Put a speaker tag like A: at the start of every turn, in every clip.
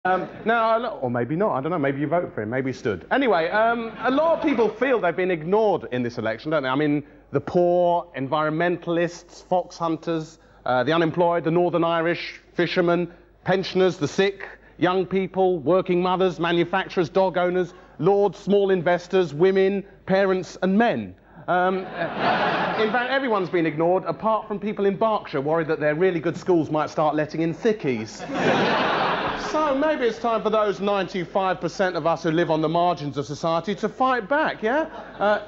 A: Now, or maybe not, I don't know, maybe you vote for him, maybe he stood. Anyway, a lot of people feel they've been ignored in this election, don't they? I mean, the poor, environmentalists, fox hunters, the unemployed, the Northern Irish, fishermen, pensioners, the sick, young people, working mothers, manufacturers, dog owners, lords, small investors, women, parents and men. In fact, everyone's been ignored, apart from people in Berkshire worried that their really good schools might start letting in thickies. So maybe it's time for those 95% of us who live on the margins of society to fight back, yeah?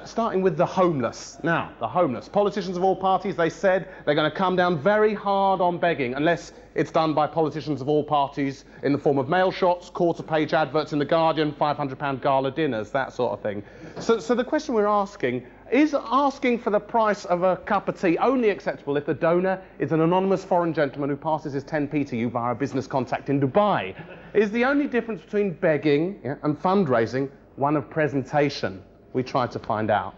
A: Starting with the homeless. Now, the homeless. Politicians of all parties, they said they're going to come down very hard on begging, unless it's done by politicians of all parties in the form of mail shots, quarter-page adverts in The Guardian, £500 gala dinners, that sort of thing. So the question we're asking, is asking for the price of a cup of tea only acceptable if the donor is an anonymous foreign gentleman who passes his 10p to you via a business contact in Dubai? Is the only difference between begging and fundraising one of presentation? We tried to find out.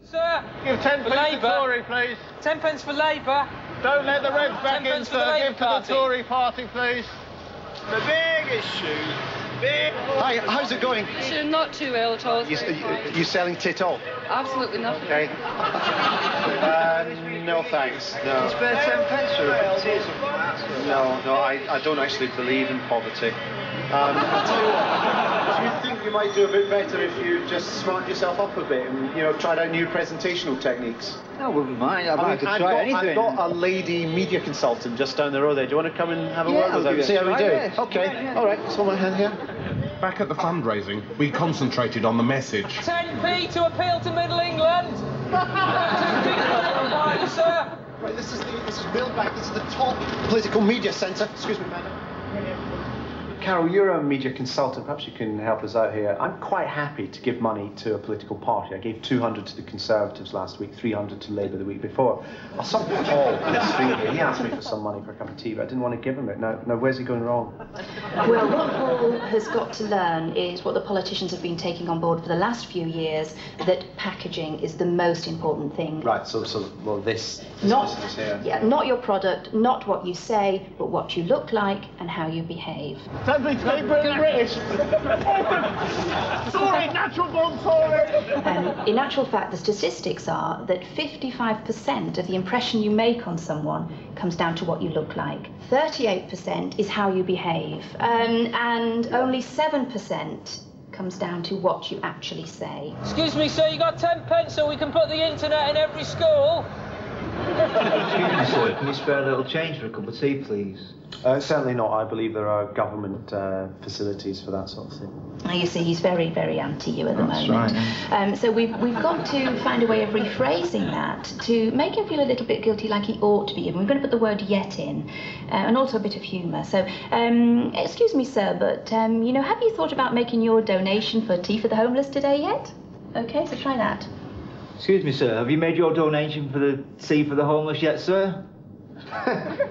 B: Sir,
C: give 10p to Tory, please.
B: 10p for Labour.
C: Don't let the Reds back in, sir. Give to the Tory party, please. The big issue.
D: Hi, how's it going?
E: Not too well at all.
D: You selling tit all?
E: Absolutely nothing.
D: Okay. No thanks. No.
C: Spare 10p for a
D: No, I don't actually believe in poverty. I'll tell you what, do you think you might do a bit better if you just smartened yourself up a bit and, you know, tried out new presentational techniques?
F: I wouldn't mind. I've got
D: a lady media consultant just down the road there. Do you want to come and have a word with her and see how we do?
F: Yes.
D: Okay,
F: Yeah.
D: all right, hold my hand here.
A: Back at the fundraising, we concentrated on the message.
B: 10p to appeal to Middle England. 2p sir.
D: Right, this is Millbank, this is the top political media centre. Excuse me, madam. Carol, you're a media consultant. Perhaps you can help us out here. I'm quite happy to give money to a political party. I gave 200 to the Conservatives last week, 300 to Labour the week before. I saw Paul in the street here. He asked me for some money for a cup of tea, but I didn't want to give him it. Now where's he going wrong?
G: Well, what Paul has got to learn is what the politicians have been taking on board for the last few years, that packaging is the most important thing.
D: Right, so well, this
G: not,
D: here.
G: Yeah, not your product, not what you say, but what you look like and how you behave.
C: Simply speak British. Tory, natural born Tory.
G: In actual fact, the statistics are that 55% of the impression you make on someone comes down to what you look like. 38% is how you behave, and only 7% comes down to what you actually say.
B: Excuse me, sir, you got 10p so we can put the internet in every school?
F: Excuse me, sir, can you spare a little change for a cup of tea, please?
D: Certainly not. I believe there are government facilities for that sort of thing.
G: Now, you see, he's very, very anti-you at the moment.
F: Right.
G: So we've got to find a way of rephrasing that to make him feel a little bit guilty, like he ought to be. And we're going to put the word "yet" in, and also a bit of humour. So, excuse me, sir, but you know, have you thought about making your donation for tea for the homeless today yet? Okay, so try that.
F: Excuse me, sir, have you made your donation for the tea for the homeless yet, sir?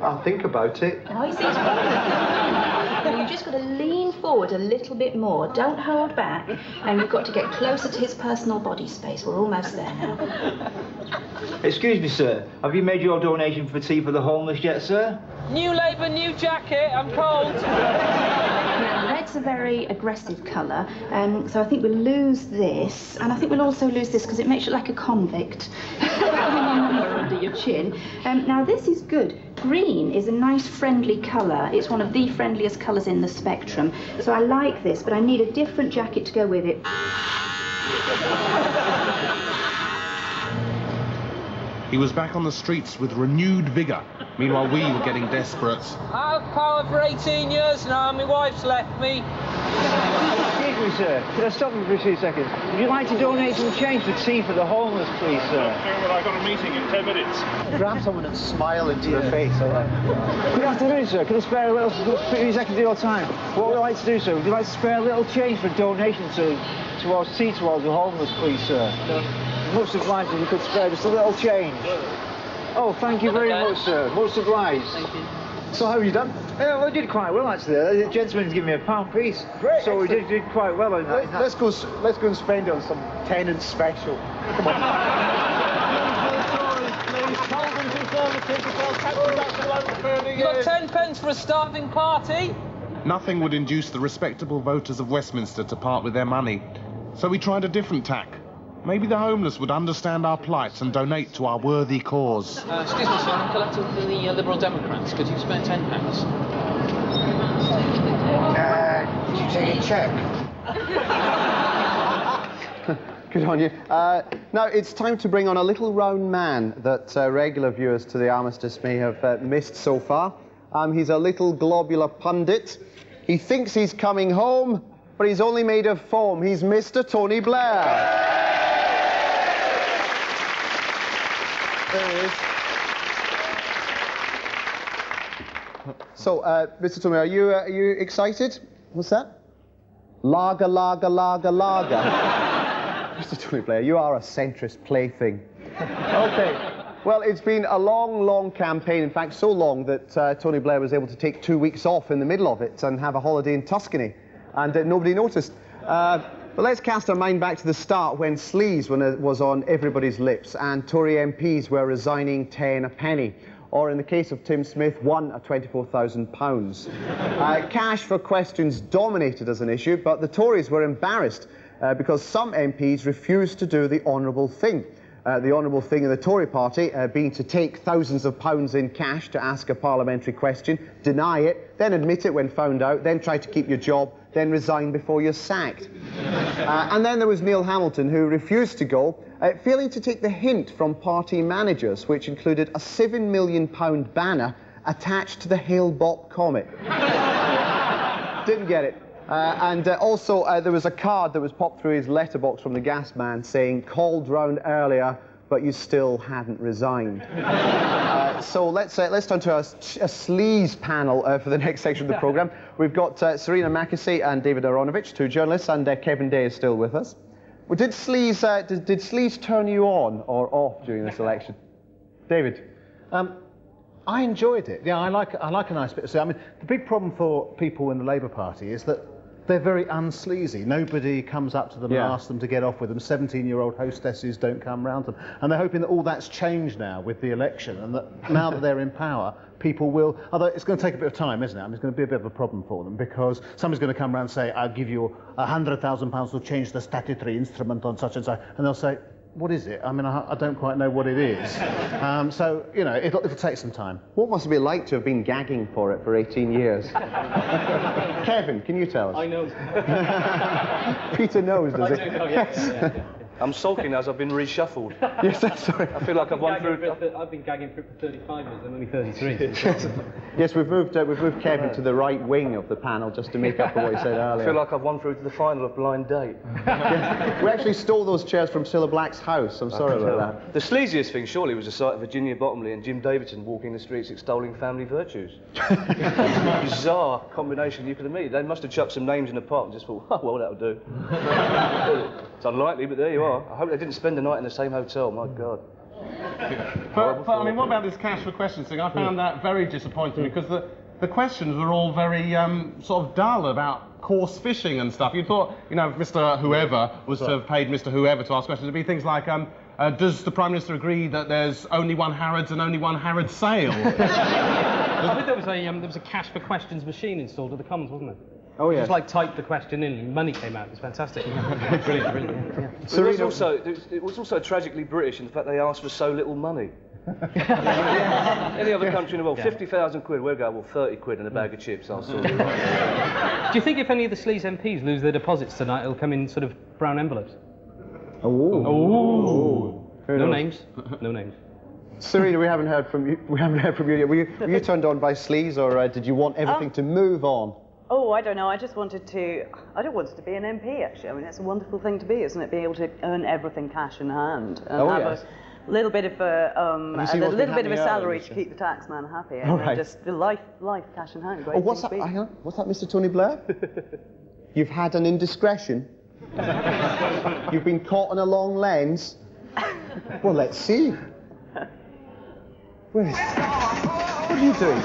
D: I'll think about it.
G: Oh, you see, it's wonderful. You've just got to lean forward a little bit more. Don't hold back. And you've got to get closer to his personal body space. We're almost there now.
F: Excuse me, sir, have you made your donation for tea for the homeless yet, sir?
B: New Labour, new jacket, I'm cold.
G: Now, red's a very aggressive colour, so I think we'll lose this, and I think we'll also lose this because it makes you look like a convict. Under your chin. Now, this is good. Green is a nice, friendly colour. It's one of the friendliest colours in the spectrum. So I like this, but I need a different jacket to go with it.
A: He was back on the streets with renewed vigour. Meanwhile, we were getting desperate.
B: Out of power for 18 years now, my wife's left me.
F: Excuse me, sir, could I stop you for a few seconds? Would you like to donate some change for tea for the homeless, please, sir?
C: Well, I've got a meeting in 10 minutes.
D: Grab someone and smile into your face, all right?
F: Good afternoon, sir. Could I spare a few seconds of your time? What would you like to do, sir? Would you like to spare a little change for a donation towards tea towards the homeless, please, sir? Much obliged if you could spare just a little change. Oh, thank you very much, sir. Much obliged.
B: Thank you.
D: So how have you done?
F: Yeah, well, I did quite well, actually. The gentleman's given me £1 piece.
D: Great,
F: so we did quite well on that.
D: Let's go and spend it on some tenant special. Come on.
B: You got 10p for a starving party?
H: Nothing would induce the respectable voters of Westminster to part with their money. So we tried a different tack. Maybe the homeless would understand our plight and donate to our worthy cause.
B: Excuse me, sir, I'm collecting for the Liberal Democrats. Could you spare £10?
F: Did you take a cheque?
D: Good on you. Now, it's time to bring on a little round man that regular viewers to the Armistice may have missed so far. He's a little globular pundit. He thinks he's coming home, but he's only made of foam. He's Mr. Tony Blair. There he is. So, Mr. Tony, are you excited? What's that? Lager, lager, lager, lager. Mr. Tony Blair, you are a centrist plaything. OK. Well, it's been a long, long campaign. In fact, so long that Tony Blair was able to take 2 weeks off in the middle of it and have a holiday in Tuscany. And nobody noticed. But let's cast our mind back to the start when sleaze was on everybody's lips and Tory MPs were resigning 10 a penny. Or in the case of Tim Smith, 1 at £24,000. Cash for questions dominated as an issue, but the Tories were embarrassed because some MPs refused to do the honourable thing. The honourable thing in the Tory party being to take thousands of pounds in cash to ask a parliamentary question, deny it, then admit it when found out, then try to keep your job, then resign before you're sacked. And then there was Neil Hamilton, who refused to go, failing to take the hint from party managers, which included a £7 million banner attached to the Hale-Bopp comet. Didn't get it. And also, there was a card that was popped through his letterbox from the gas man saying, called round earlier, but you still hadn't resigned. So let's turn to a sleaze panel for the next section of the programme. We've got Serena Mackesy and David Aronovich, 2 journalists, and Kevin Day is still with us. Well, did sleaze turn you on or off during this election? David?
I: I enjoyed it. Yeah, I like a nice bit of sleaze. I mean, the big problem for people in the Labour Party is that they're very unsleazy. Nobody comes up to them and asks them to get off with them. 17-year-old hostesses don't come round them. And they're hoping that all that's changed now with the election, and that now that they're in power, people will... Although it's going to take a bit of time, isn't it? I mean, it's going to be a bit of a problem for them, because somebody's going to come round and say, I'll give you £100,000 to change the statutory instrument on such and such, and they'll say, what is it? I mean, I don't quite know what it is. So, you know, it'll take some time.
D: What must it be like to have been gagging for it for 18 years? Kevin, can you tell us?
J: I know.
D: Peter knows, does he?
J: I do know, yeah. I'm sulking as I've been reshuffled.
D: Yes, that's right.
J: I feel like I've gone through...
B: I've been gagging for it for 35 years, I'm only 33.
D: Yes, we've moved Kevin to the right wing of the panel just to make up for what he said earlier.
J: I feel like I've won through to the final of Blind Date.
D: Yes. We actually stole those chairs from Cilla Black's house. I'm sorry about that.
J: The sleaziest thing, surely, was the sight of Virginia Bottomley and Jim Davidson walking the streets extolling family virtues. Bizarre combination you could have made. They must have chucked some names in the pot and just thought, oh, well, that'll do. It's unlikely, but there you are. I hope they didn't spend the night in the same hotel, my God.
A: But I mean, what about this cash for questions thing? I found that very disappointing because the questions were all very sort of dull about coarse fishing and stuff. You thought, you know, if Mr. Whoever was to have paid Mr. Whoever to ask questions, it'd be things like, does the Prime Minister agree that there's only one Harrods and only one Harrods sale?
B: I think there was a cash for questions machine installed at the Commons, wasn't there?
D: Oh, yeah.
B: Just like type the question in and money came out. It was fantastic. Brilliant. Yeah.
J: So it was also tragically British in the fact they asked for so little money. Any other country in the world, 50,000 quid, we'll go, well, 30 quid and a bag of chips, I'll sort it.
B: Do you think if any of the sleaze MPs lose their deposits tonight, it'll come in sort of brown envelopes?
D: Oh.
B: No names. No names.
D: Serena, we haven't heard from you. Yet. Were you turned on by sleaze, or did you want everything to move on?
K: Oh, I don't know. I just wanted to... I don't want it to be an MP, actually. I mean, it's a wonderful thing to be, isn't it? Being able to earn everything cash in hand and have a little bit of a salary to keep the taxman happy. And just the life cash in hand. Great
D: what's that? Hang on. What's that, Mr. Tony Blair? You've had an indiscretion. You've been caught on a long lens. Well, let's see. Where is it? What are you doing?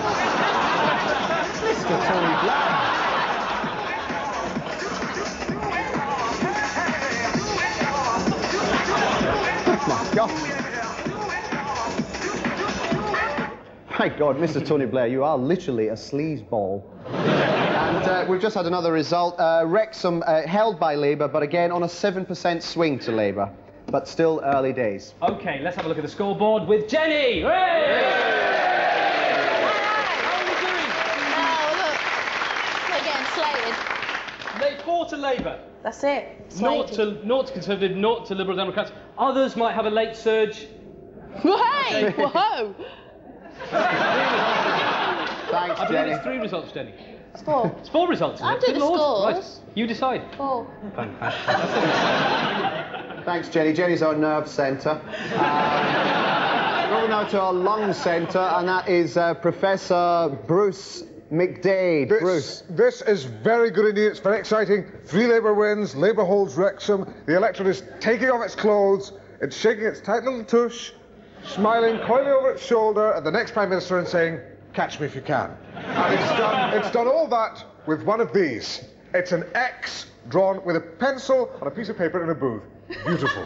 D: Mr. Tony Blair. My God. My God, Mr. Tony Blair, you are literally a sleazeball. And we've just had another result. Wrexham held by Labour, but again on a 7% swing to Labour. But still early days.
B: OK, let's have a look at the scoreboard with Jenny. Hooray! How are you doing?
E: Oh, look. We're getting slated.
B: 4 to Labour.
E: That's it.
B: 0 to Conservative, 0 to Liberal Democrats. Others might have a late surge.
E: Hey! Whoa!
D: Thanks,
B: I believe
D: Jenny.
B: it's 3 results, Jenny.
E: It's 4.
B: It's 4 results.
E: I'll do the scores.
B: Right. You decide.
E: 4.
D: Thanks, Jenny. Jenny's our nerve centre. Going now to our lung centre, and that is Professor Bruce McDade. Bruce.
L: This is very good indeed. It's very exciting. 3 Labour wins. Labour holds Wrexham. The electorate is taking off its clothes. It's shaking its tight little tush, smiling coyly over its shoulder at the next Prime Minister and saying, "Catch me if you can." And it's done all that with one of these. It's an X drawn with a pencil on a piece of paper in a booth. Beautiful.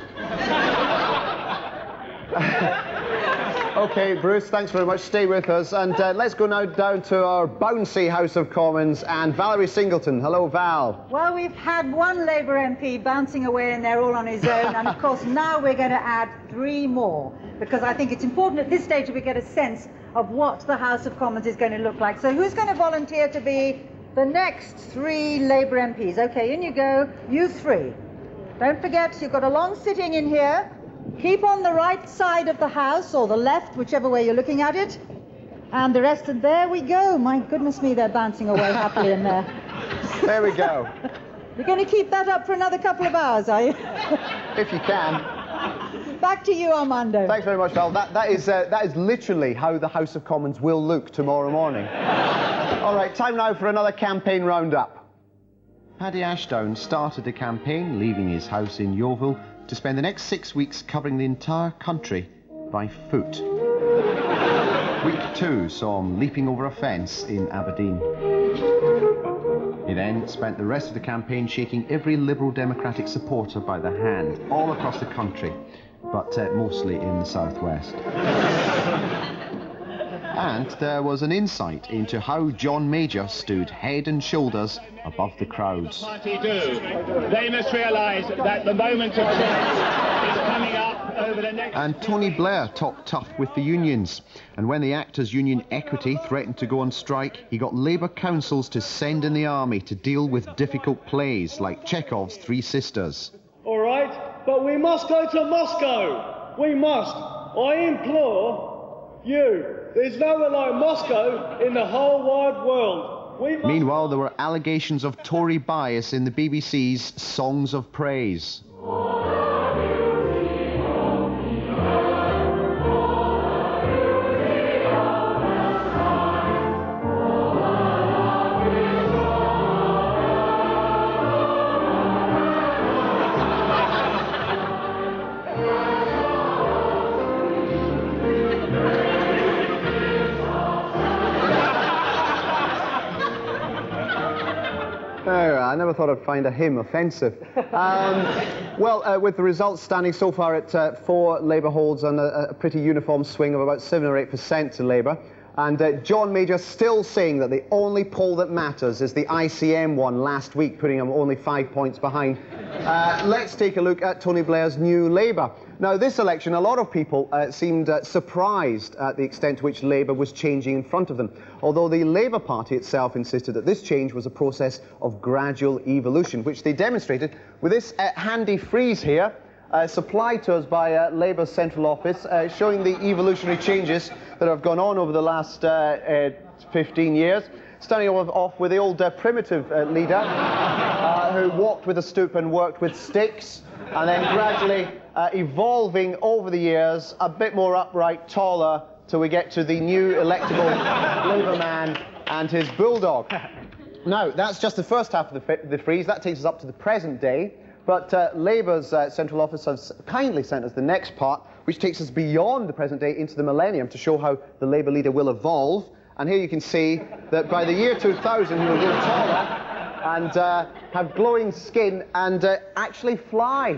D: OK, Bruce, thanks very much. Stay with us. And let's go now down to our bouncy House of Commons and Valerie Singleton. Hello, Val.
M: Well, we've had 1 Labour MP bouncing away and they're all on his own. And, of course, now we're going to add 3 more. Because I think it's important at this stage that we get a sense of what the House of Commons is going to look like. So who's going to volunteer to be the next 3 Labour MPs? OK, in you go. You 3. Don't forget, you've got a long sitting in here. Keep on the right side of the House, or the left, whichever way you're looking at it. And the rest, and there we go. My goodness me, they're bouncing away happily in there.
D: There we go.
M: You're going to keep that up for another couple of hours, are you?
D: If you can.
M: Back to you, Armando.
D: Thanks very much, Val. That is literally how the House of Commons will look tomorrow morning. All right, time now for another campaign roundup. Paddy Ashdown started a campaign, leaving his house in Yeovil, to spend the next 6 weeks covering the entire country by foot. Week 2 saw him leaping over a fence in Aberdeen. He then spent the rest of the campaign shaking every Liberal Democratic supporter by the hand, all across the country, but mostly in the southwest. And there was an insight into how John Major stood head and shoulders above the crowds.
C: They must realise that the moment of truth is coming up over the next...
D: And Tony Blair talked tough with the unions. And when the Actors' Union Equity threatened to go on strike, he got Labour councils to send in the army to deal with difficult plays like Chekhov's Three Sisters.
C: All right, but we must go to Moscow. We must. I implore you. There's nowhere like Moscow in the whole wide world.
D: Meanwhile, there were allegations of Tory bias in the BBC's Songs of Praise. I never thought I'd find a hymn offensive. With the results standing so far at 4 Labour holds and a pretty uniform swing of about 7 or 8% to Labour, and John Major still saying that the only poll that matters is the ICM one last week, putting him only 5 points behind. Let's take a look at Tony Blair's New Labour. Now, this election, a lot of people seemed surprised at the extent to which Labour was changing in front of them, although the Labour Party itself insisted that this change was a process of gradual evolution, which they demonstrated with this handy frieze here, supplied to us by Labour's Central Office, showing the evolutionary changes that have gone on over the last 15 years. Starting off with the old primitive leader, who walked with a stoop and worked with sticks, and then gradually evolving over the years, a bit more upright, taller, till we get to the new electable Labour man and his bulldog. Now, that's just the first half of the frieze. That takes us up to the present day. But Labour's Central Office has kindly sent us the next part, which takes us beyond the present day into the millennium to show how the Labour leader will evolve. And here you can see that by the year 2000, he will grow taller and have glowing skin and actually fly.